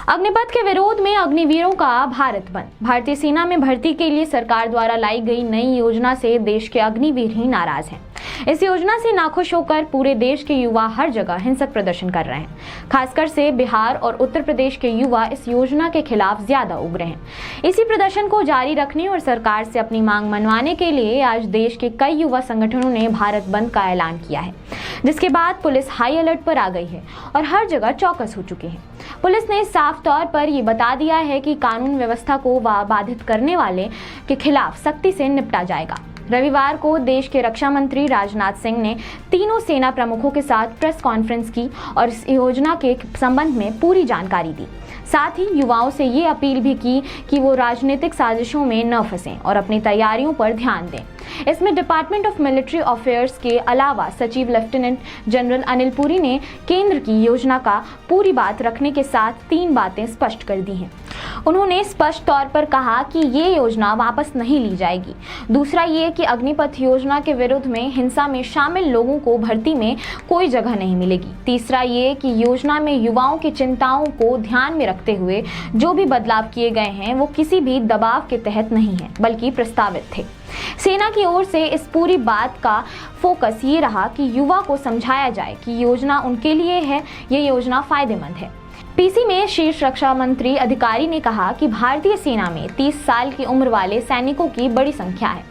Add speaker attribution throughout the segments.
Speaker 1: अग्निपथ के विरोध में अग्निवीरों का भारत बंद। भारतीय सेना में भर्ती के लिए सरकार द्वारा लाई गई नई योजना से देश के अग्निवीर ही नाराज हैं। इस योजना से नाखुश होकर पूरे देश के युवा हर जगह हिंसक प्रदर्शन कर रहे हैं। खासकर से बिहार और उत्तर प्रदेश के युवा इस योजना के खिलाफ ज्यादा उग्र हैं। इसी प्रदर्शन को जारी रखने और सरकार से अपनी मांग मनवाने के लिए आज देश के कई युवा संगठनों ने भारत बंद का ऐलान किया है, जिसके बाद पुलिस हाई अलर्ट पर आ गई है और हर जगह चौकस हो चुकी है। पुलिस ने साफ तौर पर ये बता दिया है कि कानून व्यवस्था को बाधित करने वाले के खिलाफ सख्ती से निपटा जाएगा। रविवार को देश के रक्षा मंत्री राजनाथ सिंह ने तीनों सेना प्रमुखों के साथ प्रेस कॉन्फ्रेंस की और इस योजना के संबंध में पूरी जानकारी दी। साथ ही युवाओं से ये अपील भी की कि वो राजनीतिक साजिशों में न फंसें और अपनी तैयारियों पर ध्यान दें। इसमें डिपार्टमेंट ऑफ मिलिट्री अफेयर्स के अलावा सचिव लेफ्टिनेंट जनरल अनिल पुरी ने केंद्र की योजना का पूरी बात रखने के साथ 3 बातें स्पष्ट कर दी हैं। उन्होंने स्पष्ट तौर पर कहा कि ये योजना वापस नहीं ली जाएगी। दूसरा ये कि अग्निपथ योजना के विरुद्ध में हिंसा में शामिल लोगों को भर्ती में कोई जगह नहीं मिलेगी। तीसरा ये कि योजना में युवाओं की चिंताओं को ध्यान में रखते हुए जो भी बदलाव किए गए हैं वो किसी भी दबाव के तहत नहीं है, बल्कि प्रस्तावित थे। सेना की ओर से इस पूरी बात का फोकस ये रहा कि युवा को समझाया जाए कि योजना उनके लिए है, ये योजना फायदेमंद है। पीसी में शीर्ष रक्षा मंत्री अधिकारी ने कहा कि भारतीय सेना में 30 साल की उम्र वाले सैनिकों की बड़ी संख्या है।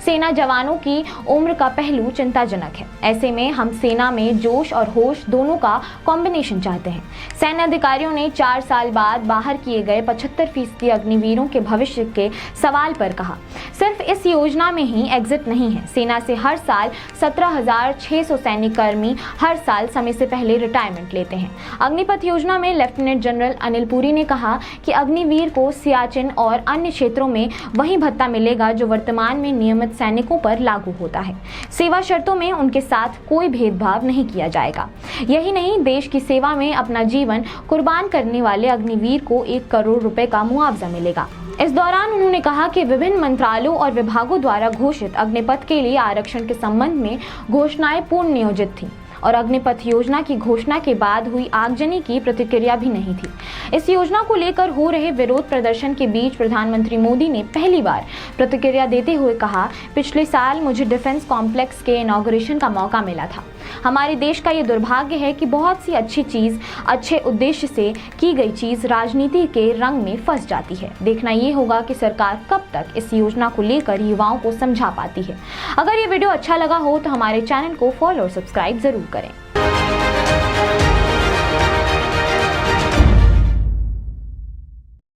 Speaker 1: सेना जवानों की उम्र का पहलू चिंताजनक है। ऐसे में हम सेना में जोश और होश दोनों का कॉम्बिनेशन चाहते हैं। सैन्य अधिकारियों ने 4 साल बाद बाहर किए गए 75% अग्निवीरों के भविष्य के सवाल पर कहा, सिर्फ इस योजना में ही एग्जिट नहीं है। सेना से हर साल 17,600 सैनिक कर्मी हर साल समय से पहले रिटायरमेंट लेते हैं। अग्निपथ योजना में लेफ्टिनेंट जनरल अनिल पुरी ने कहा कि अग्निवीर को सियाचिन और अन्य क्षेत्रों में वही भत्ता मिलेगा जो वर्तमान में नियमित सैनिकों पर लागू होता है। सेवा शर्तों में उनके साथ कोई भेदभाव नहीं किया जाएगा। यही नहीं, देश की सेवा में अपना जीवन कुर्बान करने वाले अग्निवीर को 1 करोड़ रुपए का मुआवजा मिलेगा। इस दौरान उन्होंने कहा कि विभिन्न मंत्रालयों और विभागों द्वारा घोषित अग्निपथ के लिए आरक्षण के संबंध में घोषणाएं पूर्ण नियोजित थी और अग्निपथ योजना की घोषणा के बाद हुई आगजनी की प्रतिक्रिया भी नहीं थी। इस योजना को लेकर हो रहे विरोध प्रदर्शन के बीच प्रधानमंत्री मोदी ने पहली बार प्रतिक्रिया देते हुए कहा, पिछले साल मुझे डिफेंस कॉम्प्लेक्स के इनॉग्रेशन का मौका मिला था। हमारे देश का ये दुर्भाग्य है कि बहुत सी अच्छी चीज अच्छे उद्देश्य से की गई चीज राजनीति के रंग में फंस जाती है। देखना ये होगा कि सरकार कब तक इस योजना को लेकर युवाओं को समझा पाती है। अगर ये वीडियो अच्छा लगा हो तो हमारे चैनल को फॉलो और सब्सक्राइब जरूर करें।